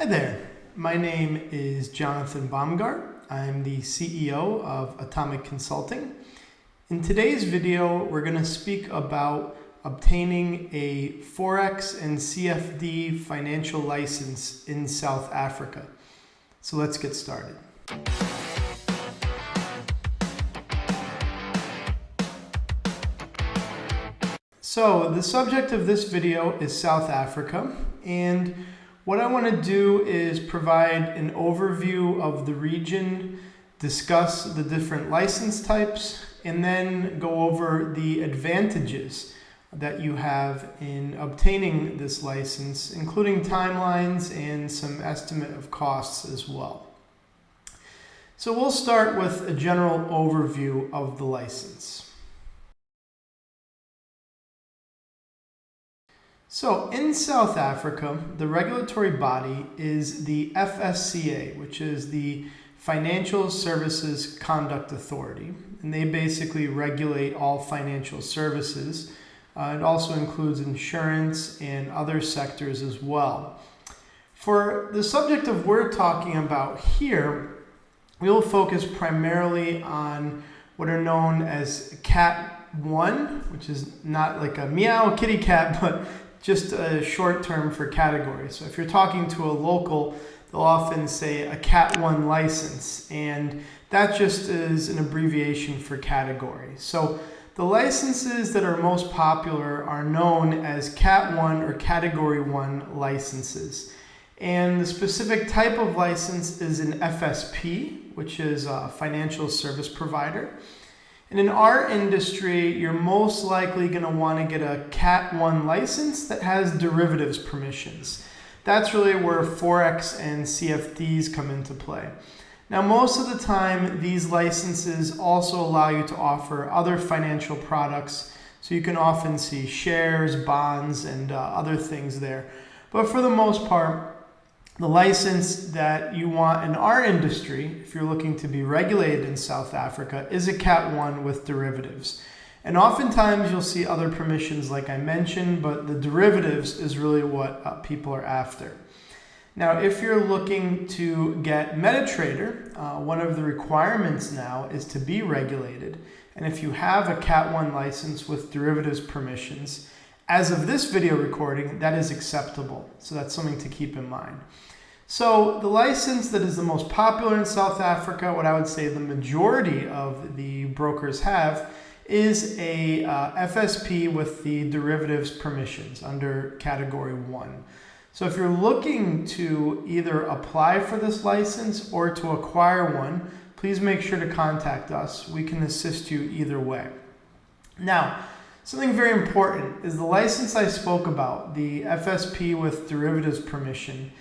Hi there, my name is Jonathan Baumgart. I'm the CEO of Atomic Consulting. In today's video, we're going to speak about obtaining a Forex and CFD financial license in South Africa. So let's get started. So the subject of this video is South Africa, and what I want to do is provide an overview of the region, discuss the different license types, and then go over the advantages that you have in obtaining this license, including timelines and some estimate of costs as well. So we'll start with a general overview of the license. So in South Africa, the regulatory body is the FSCA, which is the Financial Services Conduct Authority, and they basically regulate all financial services. It also includes insurance and other sectors as well. For the subject of we're talking about here, we will focus primarily on what are known as Cat 1, which is not like a meow kitty cat, but just a short term for category. So if you're talking to a local, they'll often say a Cat 1 license, and that just is an abbreviation for category. So the licenses that are most popular are known as Cat 1 or Category 1 licenses. And the specific type of license is an FSP, which is a financial service provider. And in our industry, you're most likely going to want to get a Cat 1 license that has derivatives permissions. That's really where Forex and CFDs come into play. Now, most of the time, these licenses also allow you to offer other financial products. So you can often see shares, bonds, and other things there. But for the most part, the license that you want in our industry, if you're looking to be regulated in South Africa, is a Cat 1 with derivatives. And oftentimes you'll see other permissions like I mentioned, but the derivatives is really what people are after. Now, if you're looking to get MetaTrader, one of the requirements now is to be regulated. And if you have a Cat 1 license with derivatives permissions, as of this video recording, that is acceptable. So that's something to keep in mind. So the license that is the most popular in South Africa, what I would say the majority of the brokers have, is a FSP with the derivatives permissions under Category 1. So if you're looking to either apply for this license or to acquire one, please make sure to contact us. We can assist you either way. Now, something very important is the license I spoke about, the FSP with derivatives permission,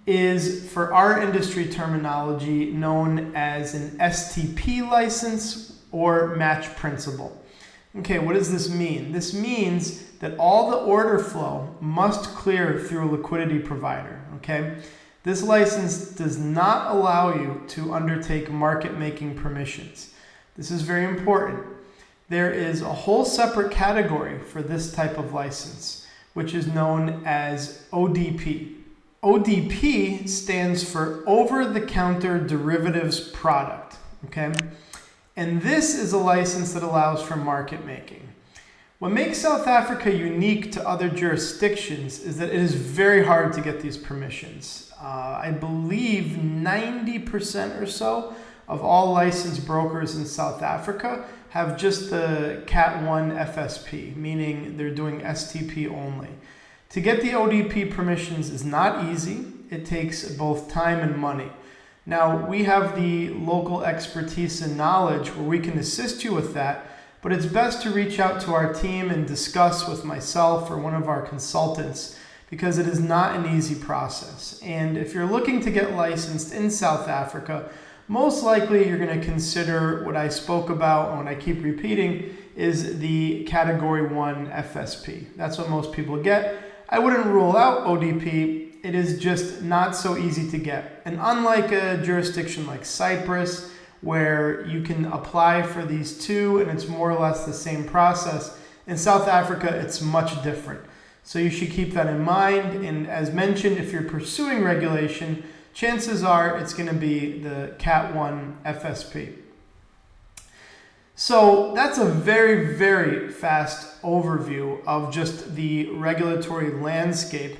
is for our industry terminology known as an STP license or match principal. Okay, what does this mean? This means that all the order flow must clear through a liquidity provider. Okay, this license does not allow you to undertake market making permissions. This is very important. There is a whole separate category for this type of license, which is known as ODP. ODP stands for over-the-counter derivatives product, okay? And this is a license that allows for market making. What makes South Africa unique to other jurisdictions is that it is very hard to get these permissions. I believe 90% or so of all licensed brokers in South Africa have just the Cat 1 FSP, meaning they're doing STP only. To get the ODP permissions is not easy. It takes both time and money. Now, we have the local expertise and knowledge where we can assist you with that, but it's best to reach out to our team and discuss with myself or one of our consultants because it is not an easy process. And if you're looking to get licensed in South Africa, most likely you're going to consider what I spoke about and what I keep repeating is the Category 1 FSP. That's what most people get. I wouldn't rule out ODP. It is just not so easy to get. And unlike a jurisdiction like Cyprus, where you can apply for these two and it's more or less the same process, in South Africa it's much different. So you should keep that in mind. And as mentioned, if you're pursuing regulation, chances are it's going to be the Cat 1 FSP. So that's a very, very fast overview of just the regulatory landscape.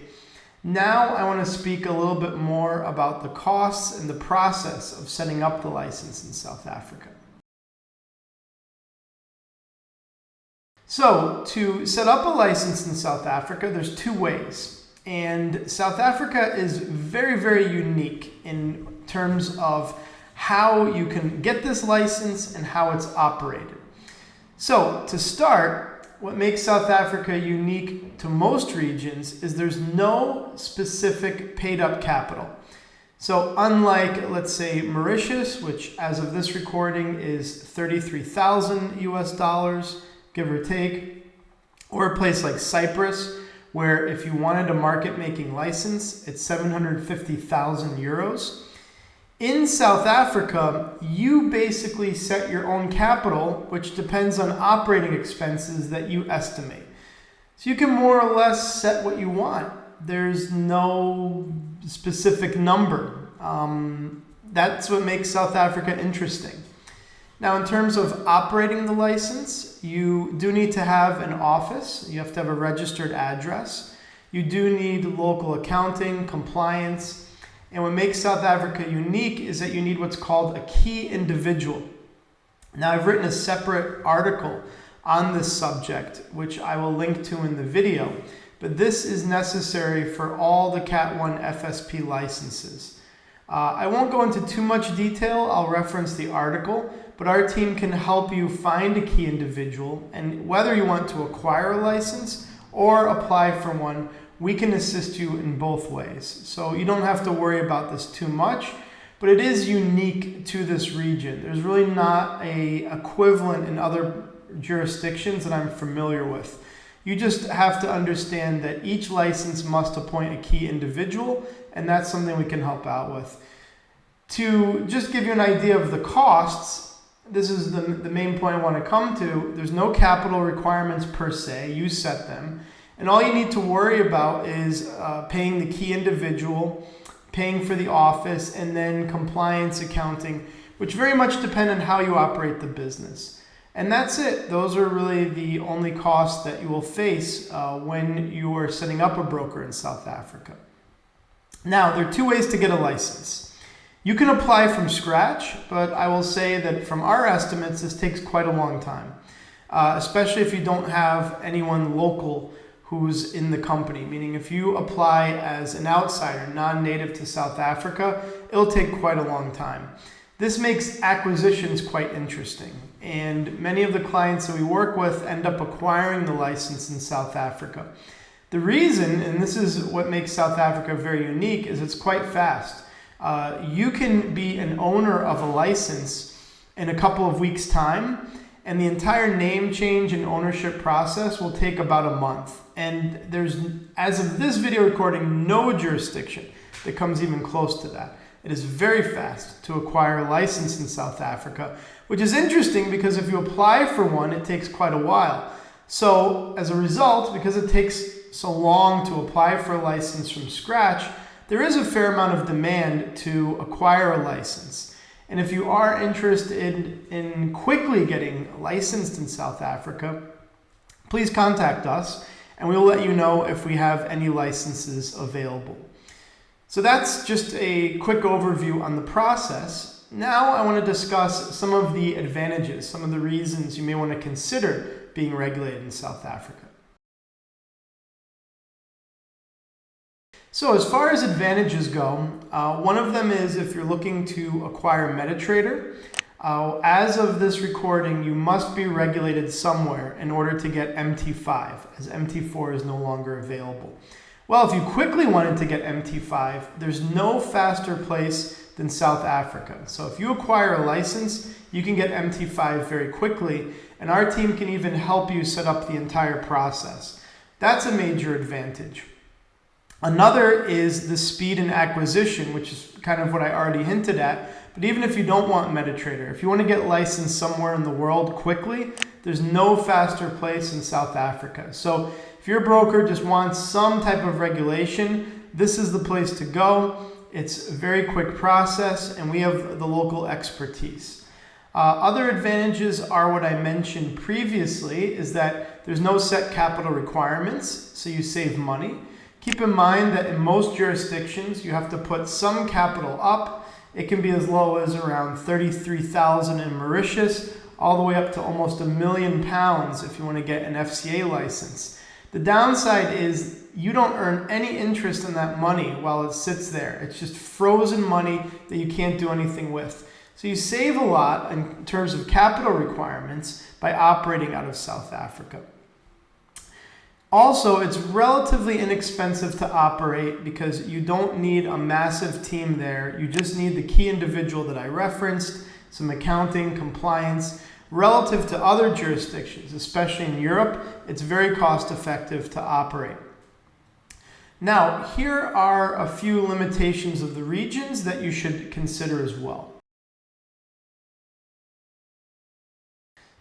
Now I want to speak a little bit more about the costs and the process of setting up the license in South Africa. So to set up a license in South Africa, there's two ways. And South Africa is very, very unique in terms of how you can get this license and how it's operated. So to start, what makes South Africa unique to most regions is there's no specific paid up capital. So unlike, let's say, Mauritius, which as of this recording is 33,000 US dollars, give or take, or a place like Cyprus, where if you wanted a market making license, it's 750,000 euros. In South Africa, you basically set your own capital, which depends on operating expenses that you estimate. So you can more or less set what you want. There's no specific number. That's what makes South Africa interesting. Now, in terms of operating the license, you do need to have an office. You have to have a registered address. You do need local accounting, compliance. And what makes South Africa unique is that you need what's called a key individual. Now, I've written a separate article on this subject, which I will link to in the video. But this is necessary for all the Cat 1 FSP licenses. I won't go into too much detail. I'll reference the article, but our team can help you find a key individual, and whether you want to acquire a license or apply for one, we can assist you in both ways. So you don't have to worry about this too much, but it is unique to this region. There's really not an equivalent in other jurisdictions that I'm familiar with. You just have to understand that each license must appoint a key individual, and that's something we can help out with. To just give you an idea of the costs, this is the main point I want to come to. There's no capital requirements per se. You set them. And all you need to worry about is paying the key individual, paying for the office, and then compliance accounting, which very much depend on how you operate the business. And that's it. Those are really the only costs that you will face when you are setting up a broker in South Africa. Now, there are two ways to get a license. You can apply from scratch, but I will say that from our estimates, this takes quite a long time, especially if you don't have anyone local who's in the company. Meaning if you apply as an outsider, non-native to South Africa, it'll take quite a long time. This makes acquisitions quite interesting, and many of the clients that we work with end up acquiring the license in South Africa. The reason, and this is what makes South Africa very unique, is it's quite fast. You can be an owner of a license in a couple of weeks' time, and the entire name change and ownership process will take about a month. And there's, as of this video recording, no jurisdiction that comes even close to that. It is very fast to acquire a license in South Africa, which is interesting because if you apply for one, it takes quite a while. So as a result, because it takes so long to apply for a license from scratch, there is a fair amount of demand to acquire a license. And if you are interested in quickly getting licensed in South Africa, please contact us and we will let you know if we have any licenses available. So that's just a quick overview on the process. Now I want to discuss some of the advantages, some of the reasons you may want to consider being regulated in South Africa. So as far as advantages go, one of them is if you're looking to acquire MetaTrader, as of this recording, you must be regulated somewhere in order to get MT5, as MT4 is no longer available. Well, if you quickly wanted to get MT5, there's no faster place than South Africa. So if you acquire a license, you can get MT5 very quickly, and our team can even help you set up the entire process. That's a major advantage. Another is the speed and acquisition, which is kind of what I already hinted at. But even if you don't want MetaTrader, if you want to get licensed somewhere in the world quickly, there's no faster place in South Africa. So if your broker just wants some type of regulation, this is the place to go. It's a very quick process, and we have the local expertise. Other advantages are what I mentioned previously, is that there's no set capital requirements, so you save money. Keep in mind that in most jurisdictions, you have to put some capital up. It can be as low as around 33,000 in Mauritius, all the way up to almost £1 million if you want to get an FCA license. The downside is you don't earn any interest in that money while it sits there. It's just frozen money that you can't do anything with. So you save a lot in terms of capital requirements by operating out of South Africa. Also, it's relatively inexpensive to operate because you don't need a massive team there. You just need the key individual that I referenced, some accounting, compliance. Relative to other jurisdictions, especially in Europe, it's very cost effective to operate. Now, here are a few limitations of the regions that you should consider as well.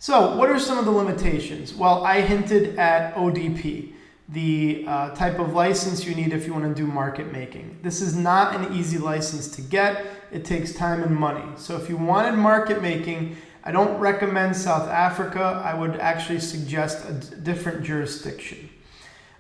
So, what are some of the limitations? Well, I hinted at ODP, the type of license you need if you want to do market making. This is not an easy license to get. It takes time and money. So if you wanted market making, I don't recommend South Africa. I would actually suggest a different jurisdiction.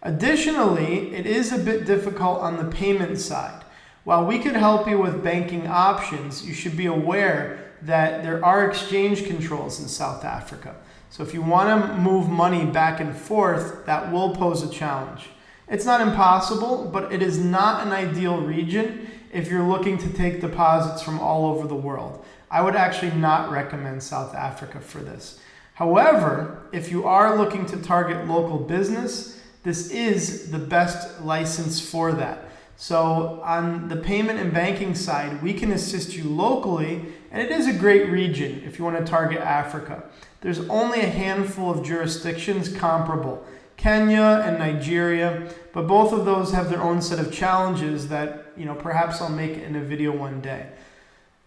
Additionally, it is a bit difficult on the payment side. While we could help you with banking options, you should be aware that there are exchange controls in South Africa. So if you want to move money back and forth, that will pose a challenge. It's not impossible, but it is not an ideal region if you're looking to take deposits from all over the world. I would actually not recommend South Africa for this. However, if you are looking to target local business, this is the best license for that. So on the payment and banking side, we can assist you locally, and it is a great region if you want to target Africa. There's only a handful of jurisdictions comparable, Kenya and Nigeria, but both of those have their own set of challenges that, perhaps I'll make in a video one day.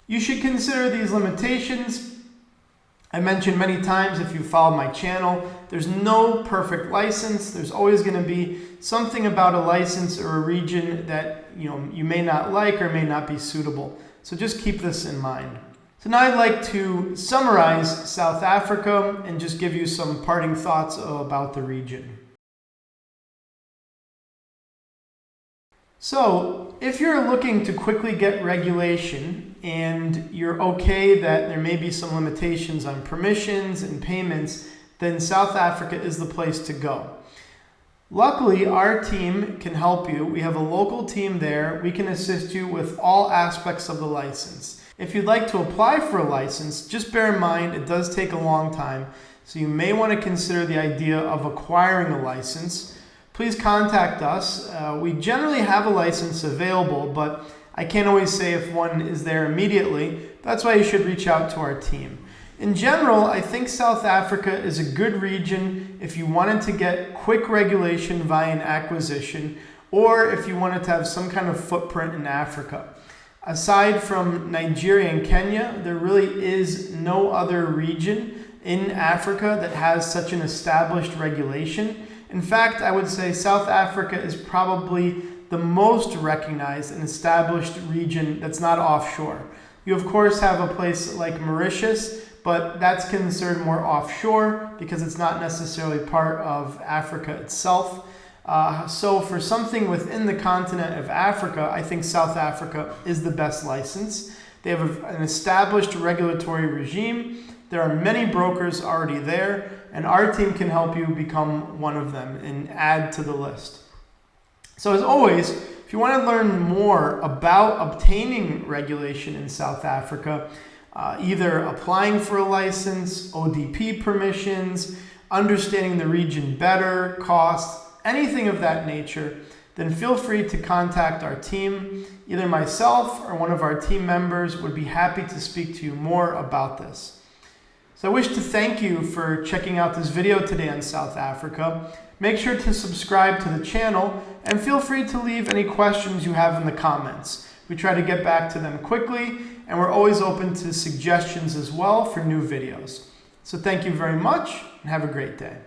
You should consider these limitations. I mentioned many times, if you follow my channel, there's no perfect license. There's always going to be something about a license or a region that you may not like or may not be suitable. So just keep this in mind. So now I'd like to summarize South Africa and just give you some parting thoughts about the region. So if you're looking to quickly get regulation and you're okay that there may be some limitations on permissions and payments, then South Africa is the place to go. Luckily, our team can help you. We have a local team there. We can assist you with all aspects of the license. If you'd like to apply for a license, just bear in mind it does take a long time, so you may want to consider the idea of acquiring a license. Please contact us. We generally have a license available, but I can't always say if one is there immediately. That's why you should reach out to our team. In general, I think South Africa is a good region if you wanted to get quick regulation via an acquisition, or if you wanted to have some kind of footprint in Africa. Aside from Nigeria and Kenya, there really is no other region in Africa that has such an established regulation. In fact, I would say South Africa is probably the most recognized and established region that's not offshore. You of course have a place like Mauritius, but that's considered more offshore because it's not necessarily part of Africa itself. So for something within the continent of Africa, I think South Africa is the best license. They have an established regulatory regime. There are many brokers already there, and our team can help you become one of them and add to the list. So as always, if you want to learn more about obtaining regulation in South Africa, either applying for a license, ODP permissions, understanding the region better, costs, anything of that nature, then feel free to contact our team. Either myself or one of our team members would be happy to speak to you more about this. So I wish to thank you for checking out this video today on South Africa. Make sure to subscribe to the channel and feel free to leave any questions you have in the comments. We try to get back to them quickly, and we're always open to suggestions as well for new videos. So thank you very much, and have a great day.